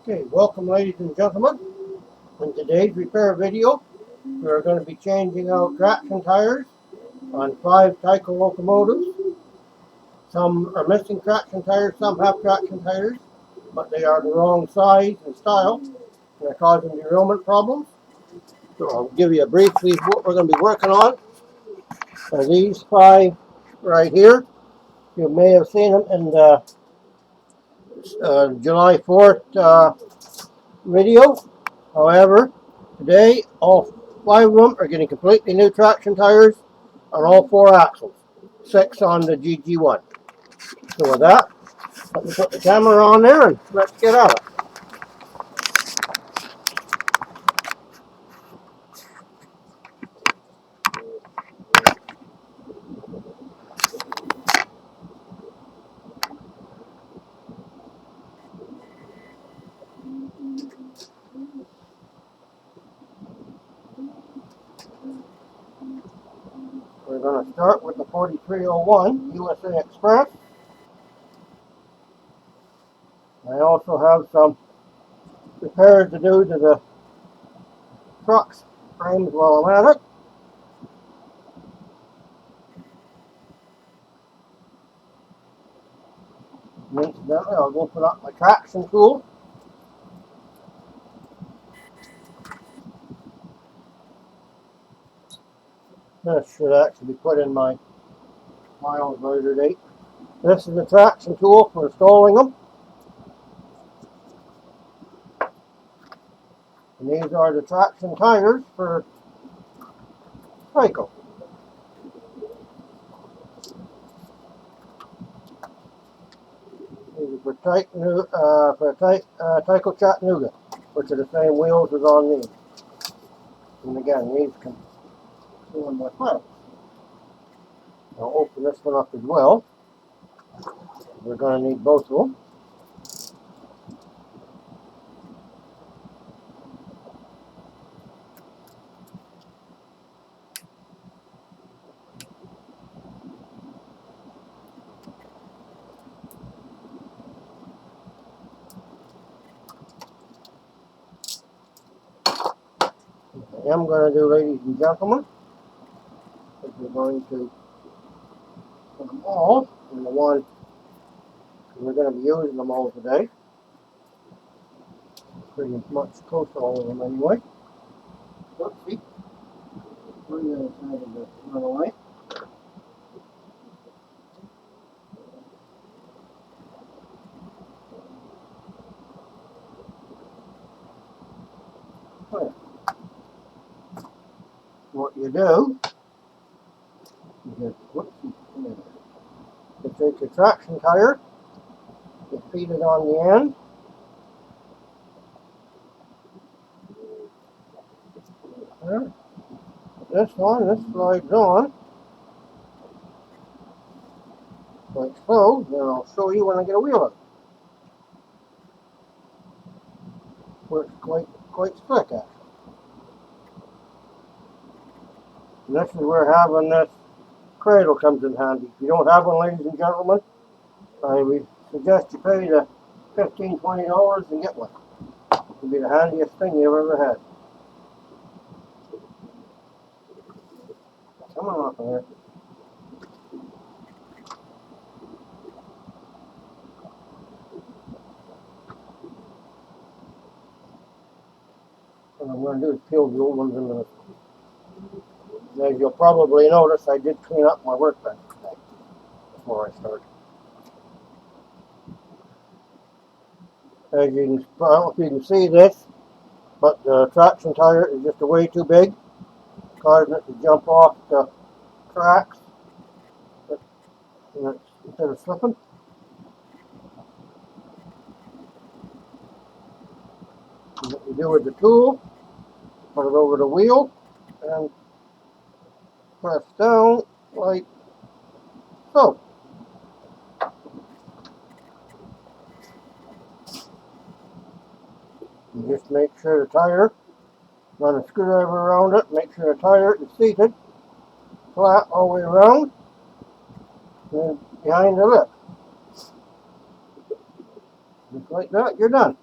Okay, welcome ladies and gentlemen. In today's repair video, we are going to be changing out traction tires on 5 Tyco locomotives. Some are missing traction tires, some have traction tires, but they are the wrong size and style, and they're causing derailment problems. So I'll give you a briefly what we're going to be working on. These 5 right here, you may have seen them in the July 4th video. However, today all 5 of them are getting completely new traction tires on all 4 axles, 6 on the GG1. So with that, let me put the camera on there and let's get at it. We're going to start with the 4301 USA Express. I also have some repairs to do to the truck's frames while I'm at it. And incidentally, I'll open up my traction tool. This should actually be put in my miles later date. This is the traction tool for installing them. And these are the traction tires for Tyco. These are for Tyco Chattanooga, which are the same wheels as on these. And again, these can go in my file. I'll open this one up as well. We're going to need both of them. I am going to do, ladies and gentlemen, is we're going to put them all in the one. We're going to be using them all today. Pretty much close to all of them anyway. Whoopsie. We're going to try to run away. Well, what you do is you take your traction tire, you feed it on the end. There. This slides on like so. Then I'll show you when I get a wheel up. Works quite slick actually. And this is where having this cradle comes in handy. If you don't have one, ladies and gentlemen, I would suggest you pay the $15, $20 and get one. It'll be the handiest thing you've ever had. Come on off of there. What I'm going to do is peel the old ones into this. As you'll probably notice, I did clean up my workbench today before I started. As you can, I don't know if you can see this, but the traction tire is just way too big, causing it to jump off the tracks instead of slipping. And what you do with the tool, put it over the wheel and press down like so. You just make sure the tire, run a screwdriver around it, make sure the tire is seated flat all the way around and behind the lip. Just like that, you're done.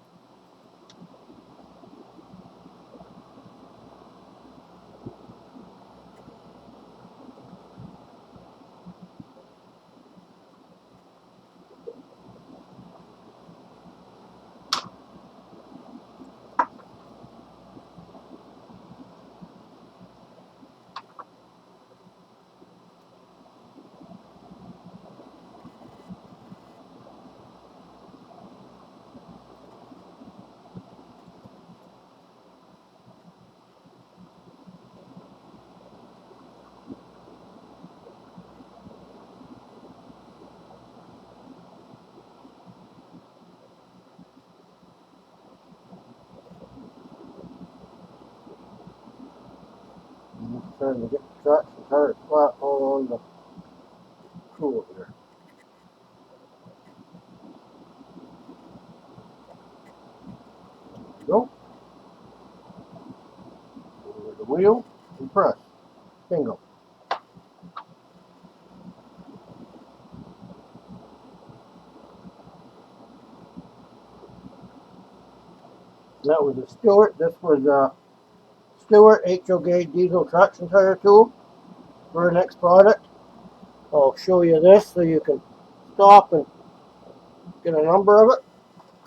trying to get the traction tire flat all on the tool here. There we go. Over the wheel and press. Bingo. That was a Stewart. This was a Stewart HO gauge diesel traction tire tool for our next product. I'll show you this so you can stop and get a number of it.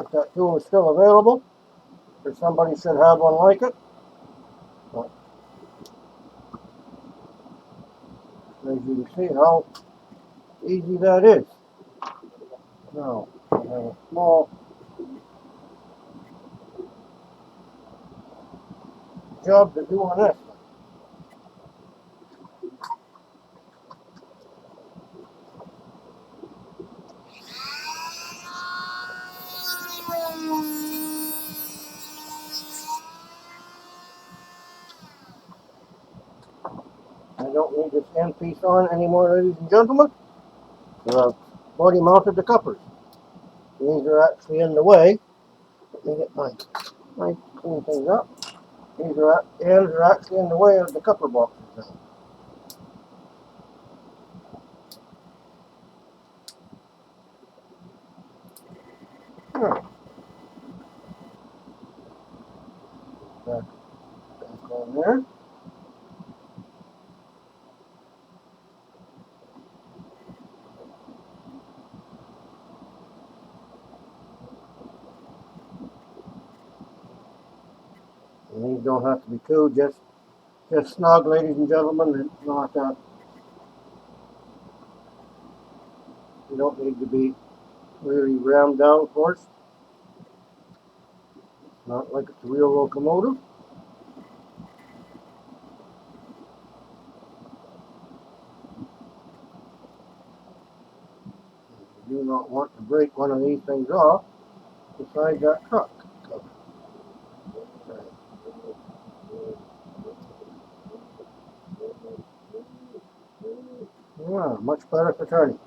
If that tool is still available, or somebody should have one like it. But as you can see how easy that is. Now, I have a small job to do on this. I don't need this end piece on anymore, ladies and gentlemen. I've already mounted the cuppers. These are actually in the way. Let me get my knife to clean things up. These ends are actually in the way of the cupper boxes now. Back on there. And these don't have to be too just snug, ladies and gentlemen. It's not you don't need to be really rammed down, of course. Not like it's a real locomotive. You do not want to break one of these things off beside that truck. Yeah, much better for turning.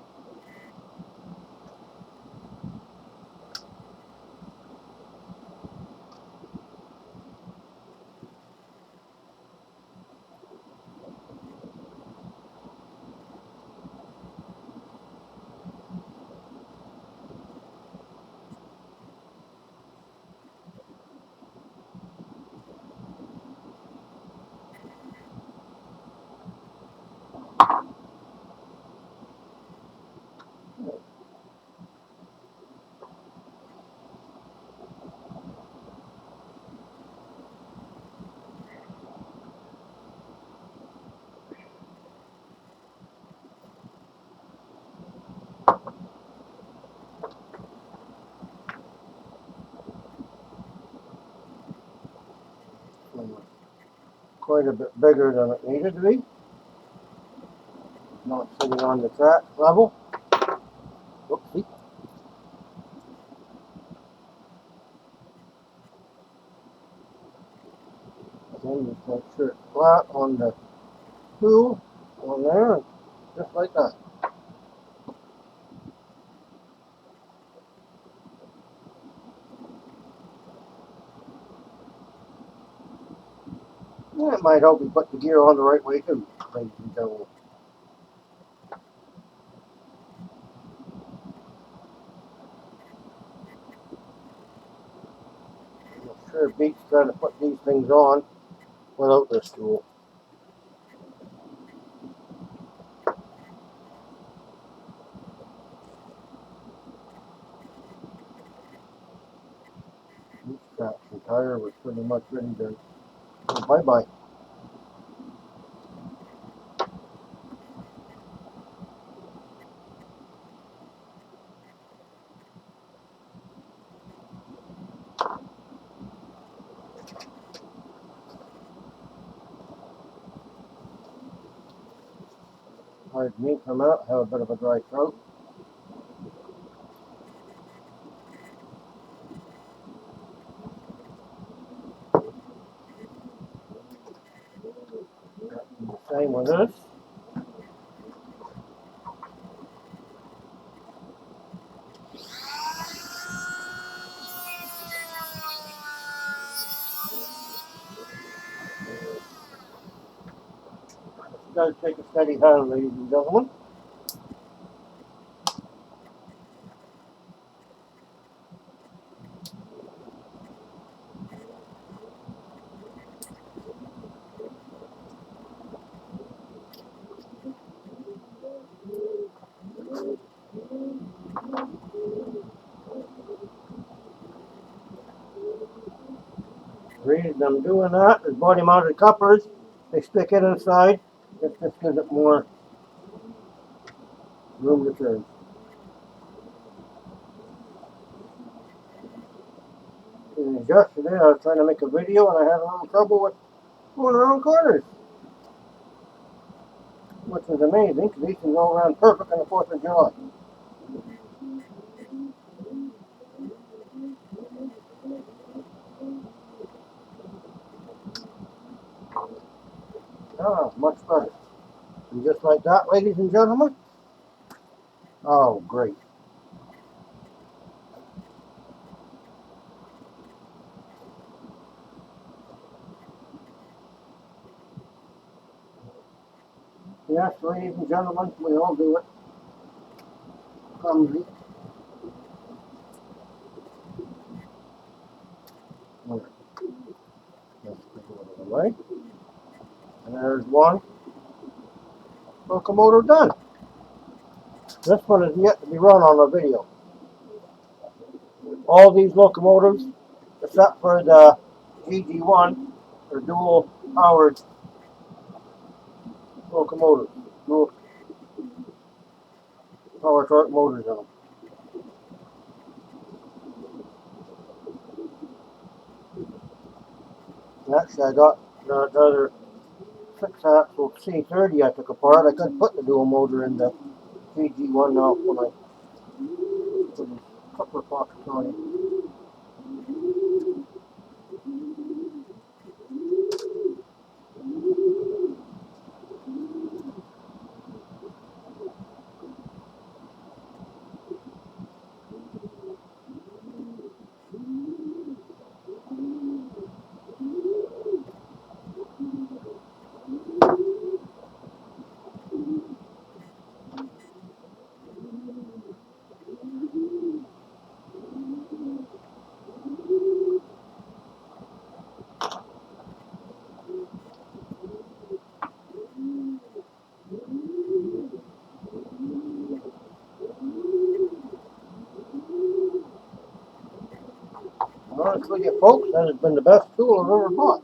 Quite a bit bigger than it needed to be. Not sitting on the track level. Oopsie. Then just make sure it's flat on the tool on there, just like that. And it might help you put the gear on the right way too, ladies and gentlemen. I'm sure it beats trying to put these things on without this tool. This traction tire was pretty much ready to go bye-bye. Pardon me for a minute, I have a bit of a dry throat. Same with this. It does take a steady hand, ladies and gentlemen. The reason I'm doing that is body mounted couplers, they stick it inside. It just gives it more room to turn. And yesterday I was trying to make a video and I had a little trouble with going around corners, which was amazing because these can go around perfect on the 4th of July. Ah, much better. And just like that, ladies and gentlemen. Oh, great. Yes, ladies and gentlemen, we all do it. Clumsy. Let's put it out of the way. And there's one locomotive done. This one is yet to be run on a video. All these locomotives, except for the GG1, are dual powered locomotives. Dual power torque motors on them. Actually, I got the other 6-axle C30 I took apart. I couldn't put the dual motor in the GG1 now when I put a couple of pockets on it. Honestly, you folks, that has been the best tool I've ever bought.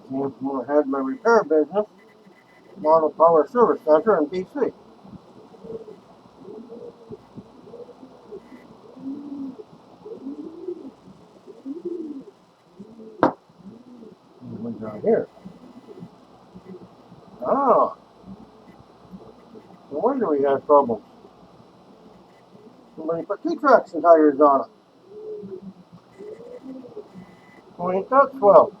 Came from when I had my repair business, Model Power Service Center in BC. One down here. Ah, no wonder we had problems. Somebody put 2 traction tires on it. Well, ain't that swell?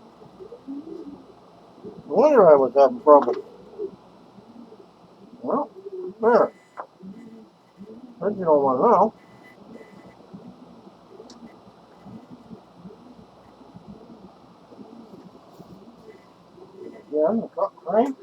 No wonder I was having problems. Well, there. Original one now. Again, the truck crank.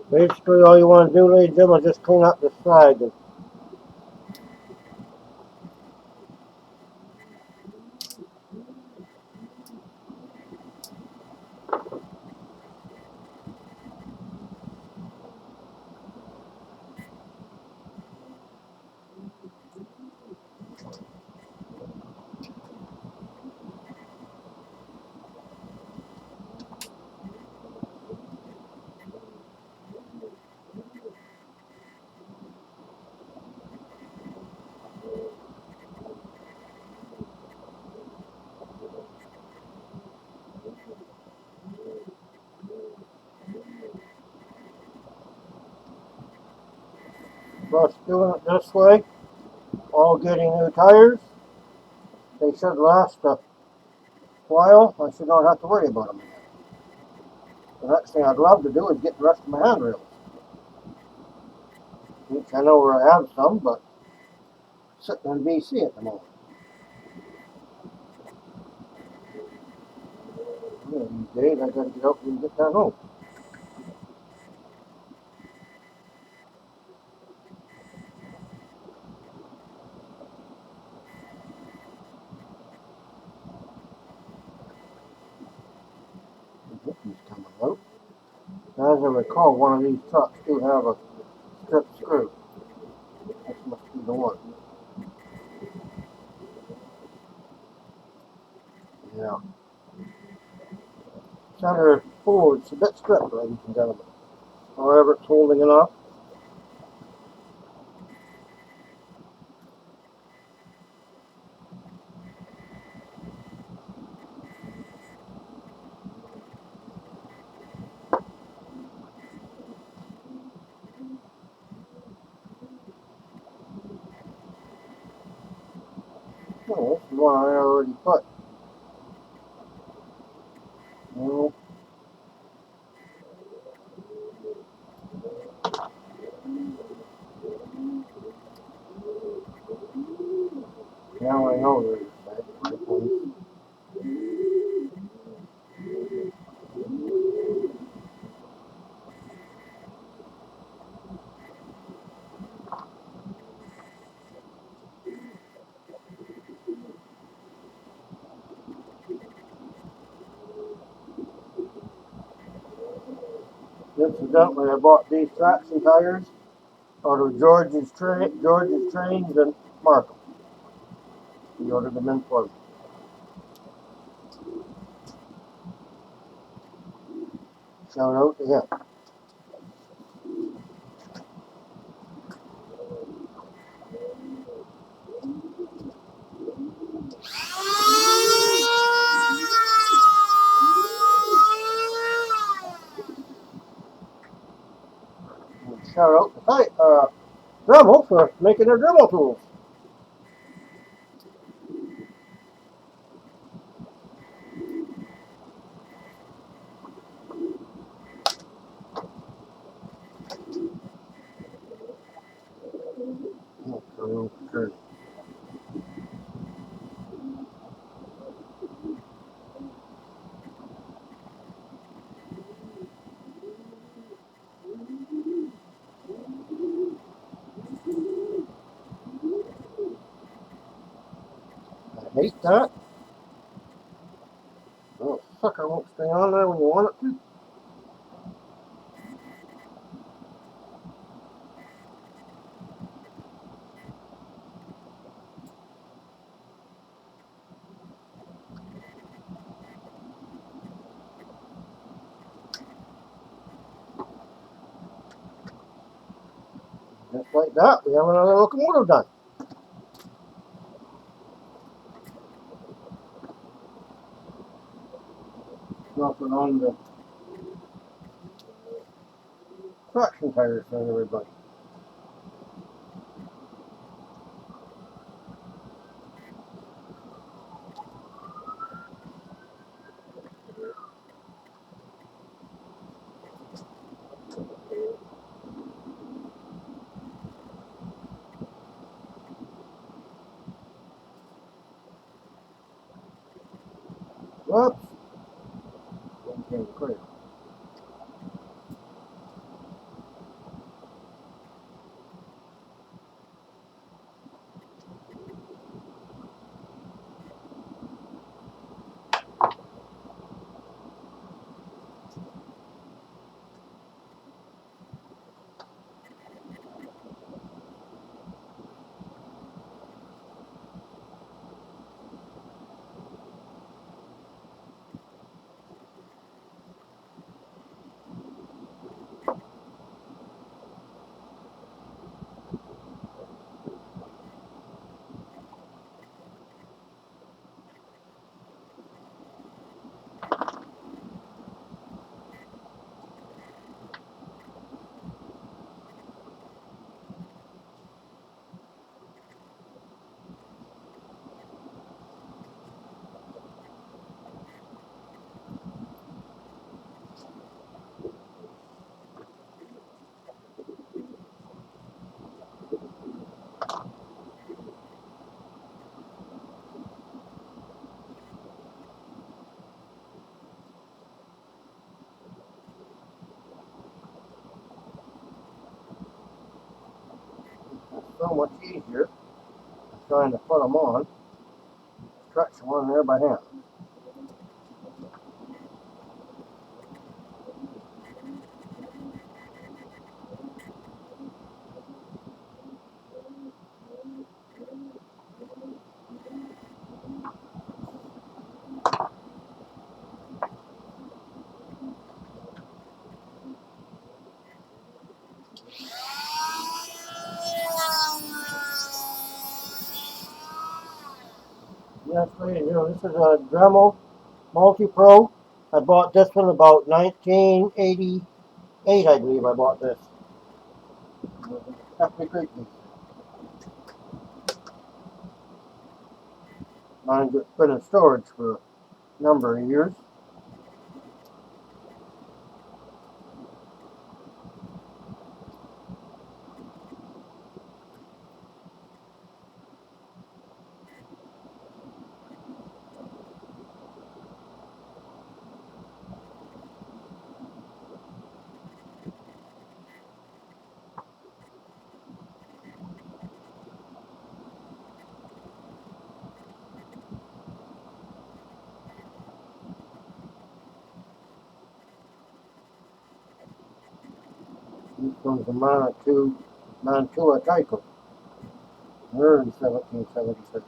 Basically, all you want to do, ladies and gentlemen, is just clean up the side. And Plus doing it this way, all getting new tires. They should last a while. I should not have to worry about them again. The next thing I'd love to do is get the rest of my handrails. Which I know where I have some, but sitting in BC at the moment. These days I gotta get out and get that home. He's coming out. As I recall, one of these trucks do have a strip screw. This must be the one. Yeah. Center forward's a bit stripped, ladies and gentlemen. However, it's holding it up. Oh, this is one I already put. Well, now I know there's that one. Incidentally, I bought these traction tires out of George's Trains in Markham. He ordered them in for me. Shout out to him. And shout out to Dremel for making their Dremel tools. Sure. I hate that. Oh, sucker won't stay on there when you want it to. Just like that, we have another locomotive done. Nothing on the traction tires for everybody. Whoops. Okay, clear. so much easier trying to put them on. Stretch them on there by hand. Yes, ladies and gentlemen, this is a Dremel Multi-Pro. I bought this one about 1988, I believe I bought this. Have to be great. Mine's been in storage for a number of years. This one's a Mantua Tyco. They're in 1776.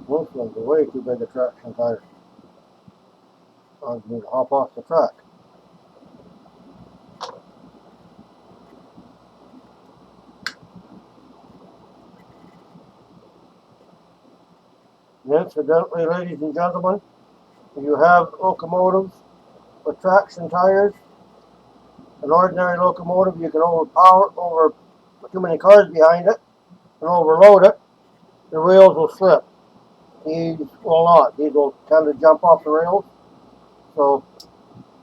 Most ones are way too big a traction tire. I need to hop off the track. And incidentally, ladies and gentlemen, if you have locomotives with traction tires, an ordinary locomotive, you can over put too many cars behind it and overload it, the rails will slip. These will not. These will tend to jump off the rails. So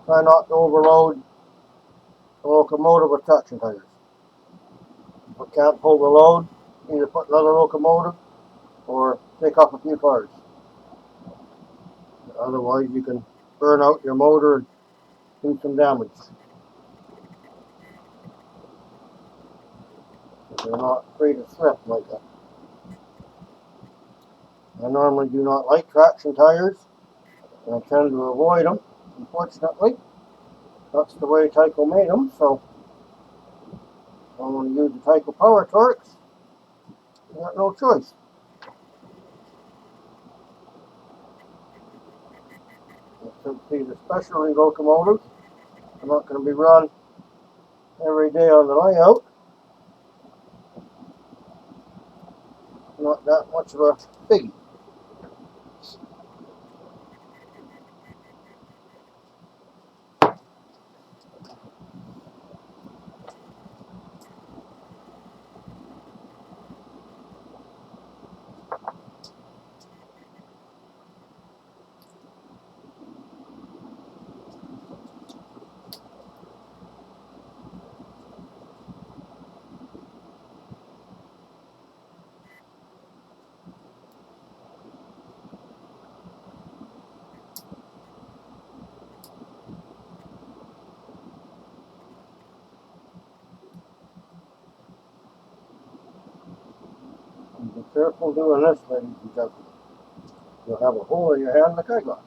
try not to overload a locomotive with traction tires. If you can't pull the load, either put another locomotive or take off a few cars. Otherwise, you can burn out your motor and do some damage. They're not free to slip like that. I normally do not like traction tires, and I tend to avoid them. Unfortunately, that's the way Tyco made them, so I want to use the Tyco Power Torques. I got no choice. Since these are specialty locomotives, they're not going to be run every day on the layout. Not that much of a biggie. Be careful doing this, ladies and gentlemen. You'll have a hole in your hand like I got.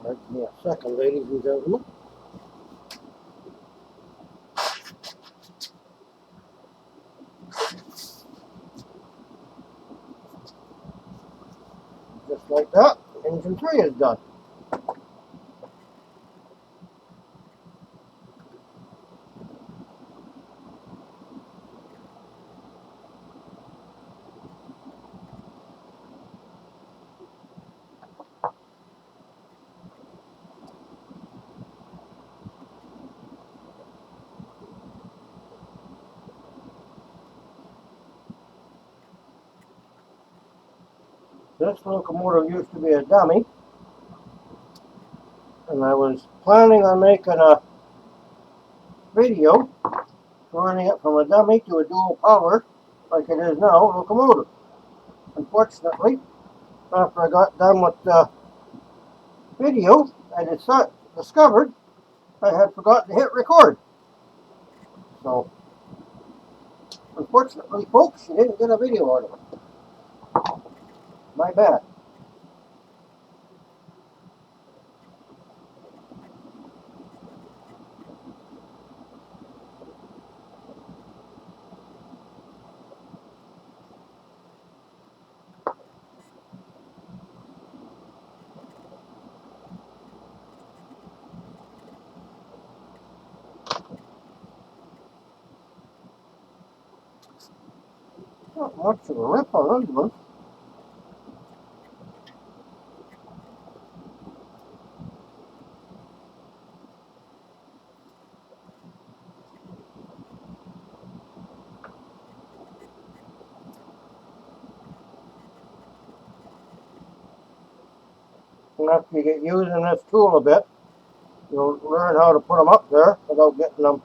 Give me a second, ladies and gentlemen. Just like that, engine 3 is done. This locomotive used to be a dummy, and I was planning on making a video turning it from a dummy to a dual power, like it is now, locomotive. Unfortunately, after I got done with the video, I discovered I had forgotten to hit record. So, unfortunately, folks, you didn't get a video out of it. My bad. Not much of a rip on this one. And after you get using this tool a bit, you'll learn how to put them up there without getting them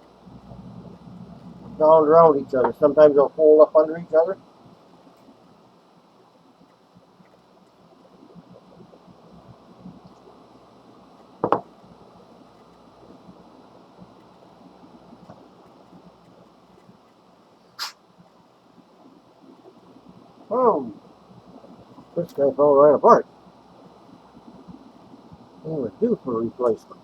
down around each other. Sometimes they'll fold up under each other. Oh, this guy fell right apart. He was due for replacement.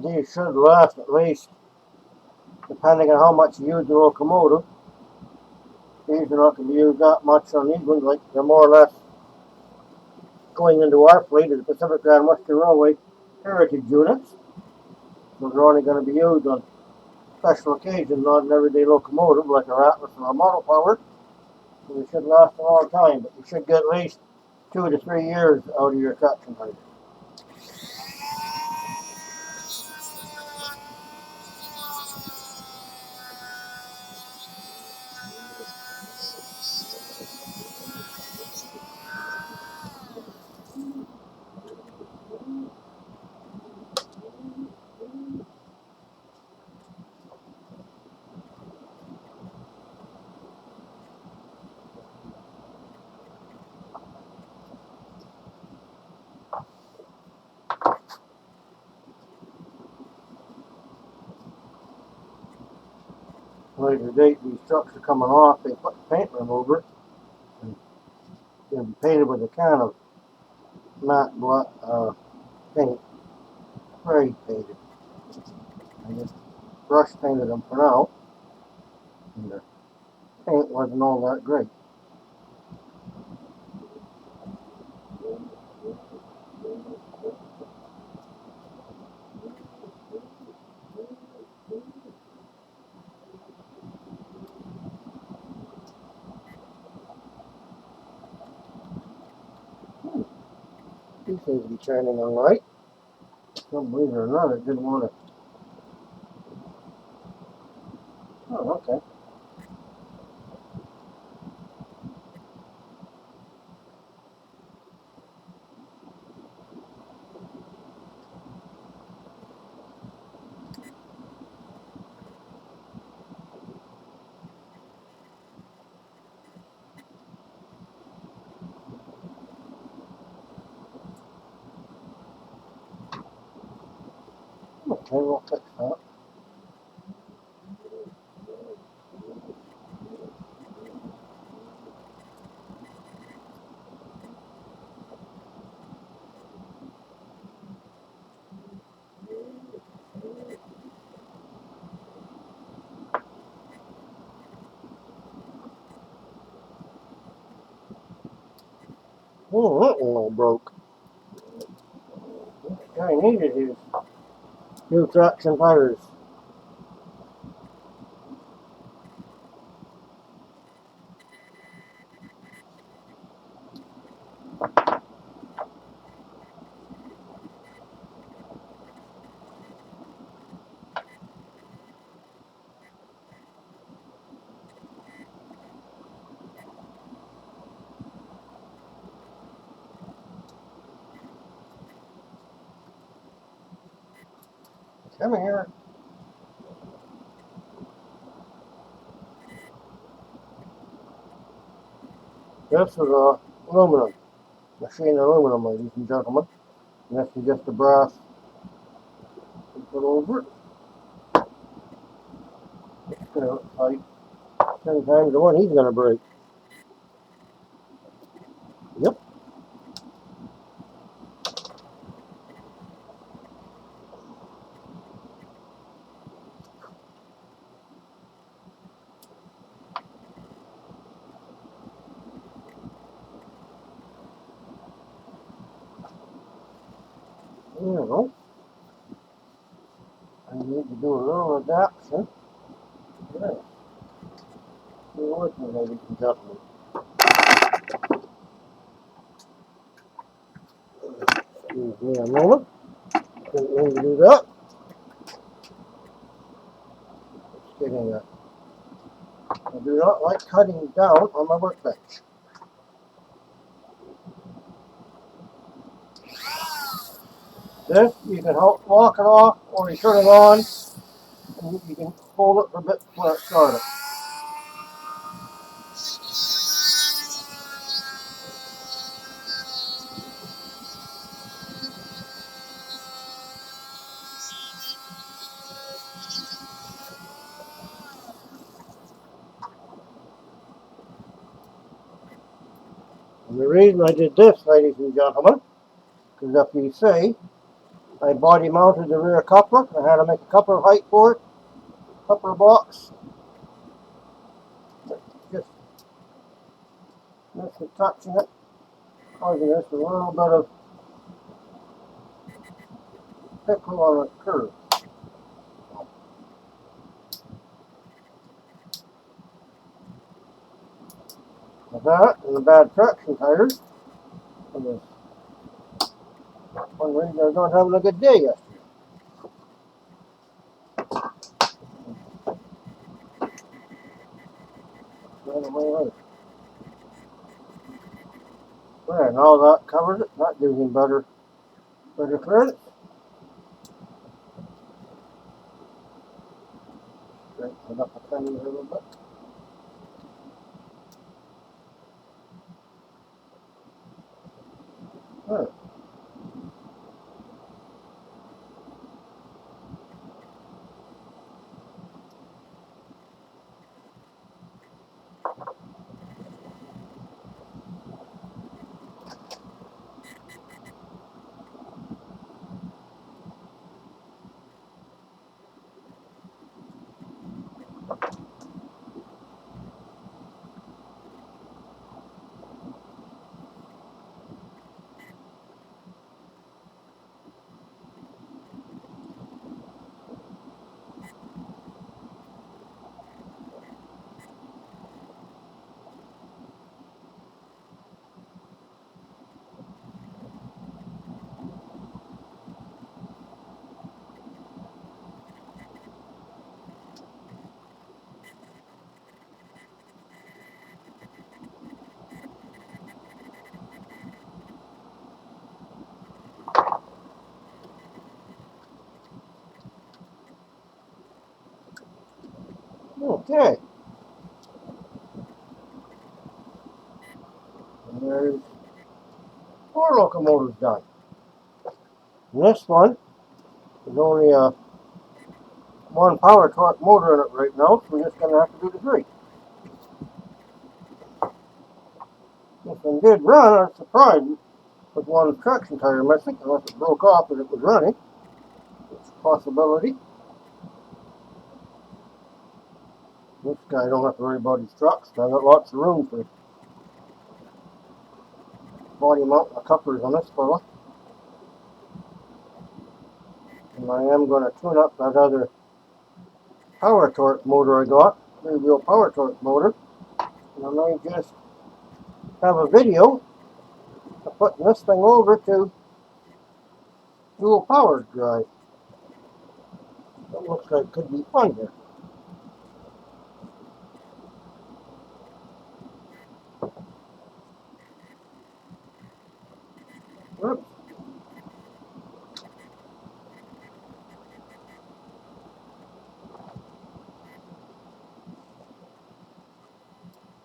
These should last at least, depending on how much you use the locomotive. These are not going to be used that much on these ones, like they're more or less going into our fleet of the Pacific Grand Western Railway heritage units. So they're only going to be used on special occasions, not an everyday locomotive like a Atlas or a Model Power. So they should last a long time, but you should get at least 2 to 3 years out of your traction tires. Later date, these trucks are coming off. They put the paint remover and they'll be painted with a can of matte black paint, spray painted. I just brush painted them for now, and the paint wasn't all that great. These seems to be turning all right. For some reason or another, it didn't want to. Oh, okay. Okay, we'll fix that. Oh, that one all broke. This guy needed his new traction tires. Come here. This is aluminum. Machine aluminum, ladies and gentlemen. And this is just the brass. Put over it. It's going to look tight. 10 times to 1, he's going to break. Yep. There we go. I need to do a little adaptation. There. You're working, ladies and gentlemen. Excuse me a moment. Didn't mean to do that. Just getting that. I do not like cutting down on my workbench. This, you can lock it off or you turn it on and you can hold it for a bit before it starts. And the reason I did this, ladies and gentlemen, because if you see, I body mounted the rear coupler. I had to make a coupler height for it, coupler box. Just this is touching it, causing this a little bit of pickle on a curve. With that and the bad traction tires, and this one reason I was not having a good day yesterday. There, now that covers it. That gives him better clearance. Straighten it up a tiny little bit. There. Okay. And there's 4 locomotives done. And this one is only a 1 power torque motor in it right now, so we're just going to have to do the 3. This one did run, I was surprised with 1 traction tire missing, unless it broke off as it was running. It's a possibility. This guy don't have to worry about his trucks, so I've got lots of room for body mount the couplers on this fella. And I am going to tune up that other power torque motor I got, three-wheel power torque motor. And I may just have a video of putting this thing over to dual power drive. That looks like it could be fun here. Oops.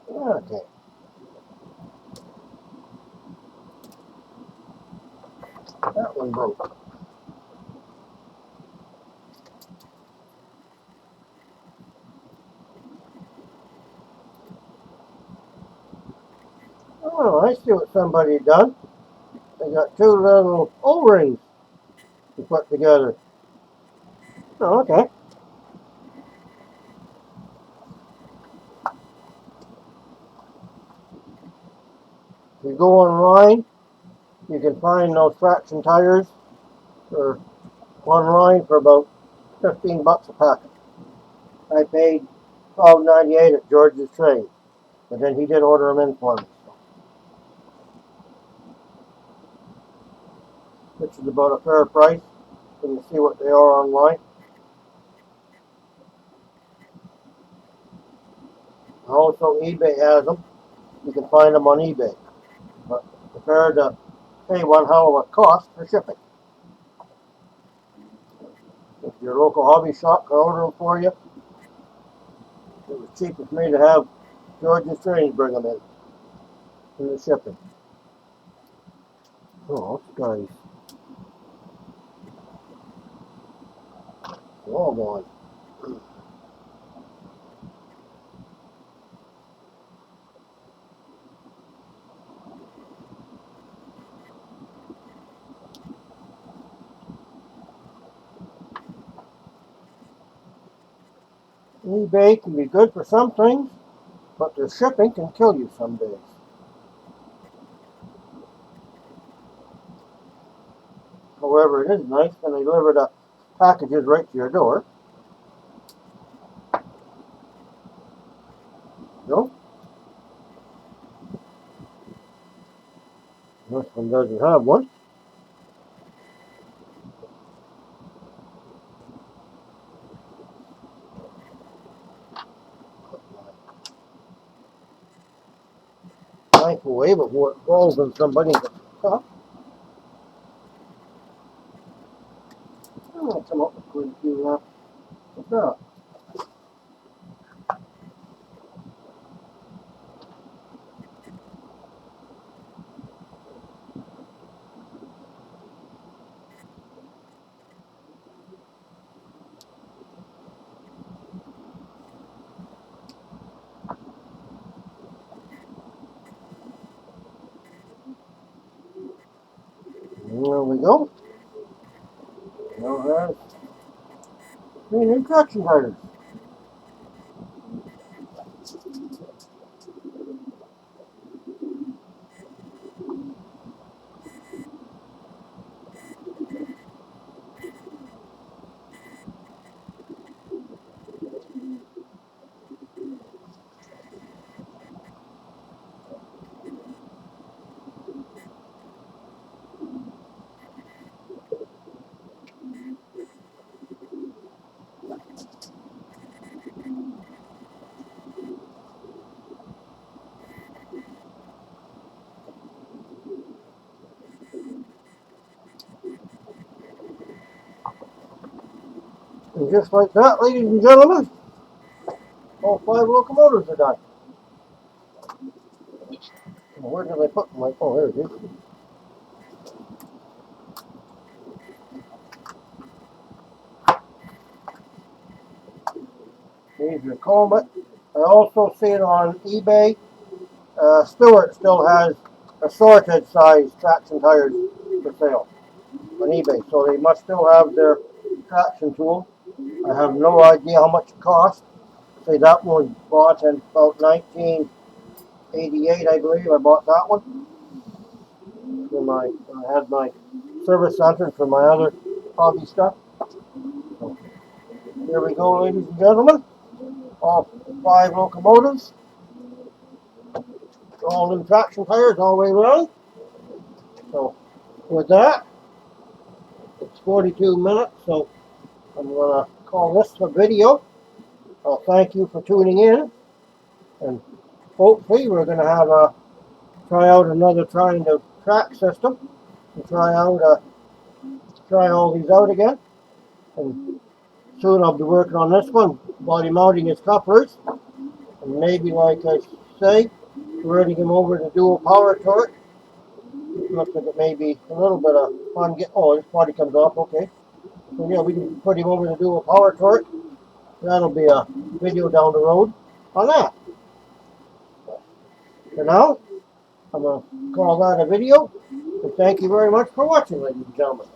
Okay. That one broke. Oh, I see what somebody done. They got two little O-rings to put together. Oh, okay. If you go online, you can find those traction tires for online for about 15 bucks a packet. I paid $12.98 at George's Trade, but then he did order them in for me, which is about a fair price when you see what they are online. Also, eBay has them. You can find them on eBay, but prepare to pay one hell of a cost for shipping. If your local hobby shop can order them for you, it was cheaper for me to have George's Trade bring them in the shipping. Oh, guys, they're all gone. eBay can be good for some things, but their shipping can kill you some days. However, it is nice when they deliver the packages right to your door. No, this one doesn't have one. Microwave before it falls on somebody's cup. I'm going to come up with quite a few left. There we go. Now there's 3 new traction tires. And just like that, ladies and gentlemen, all 5 locomotives are done. Well, where did I put my, oh, there it is. Here's your Comet. I also see it on eBay. Stewart still has assorted size traction tires for sale on eBay, so they must still have their traction tool. I have no idea how much it costs. Say that one was bought in about 1988, I believe. I bought that one. for I had my service center for my other hobby stuff. So here we go, ladies and gentlemen. All 5 locomotives, all new traction tires all the way around. So with that, it's 42 minutes, so I'm going to call this a video. I'll thank you for tuning in, and hopefully we're going to have try out another kind of track system and try all these out again. And soon I'll be working on this one, body mounting his couplers, and maybe, like I say, converting him over to dual power torque. Looks like it may be a little bit of fun. This body comes off, okay. So yeah, we can put him over to dual power torque. That'll be a video down the road on that. For now, I'm going to call that a video. And thank you very much for watching, ladies and gentlemen.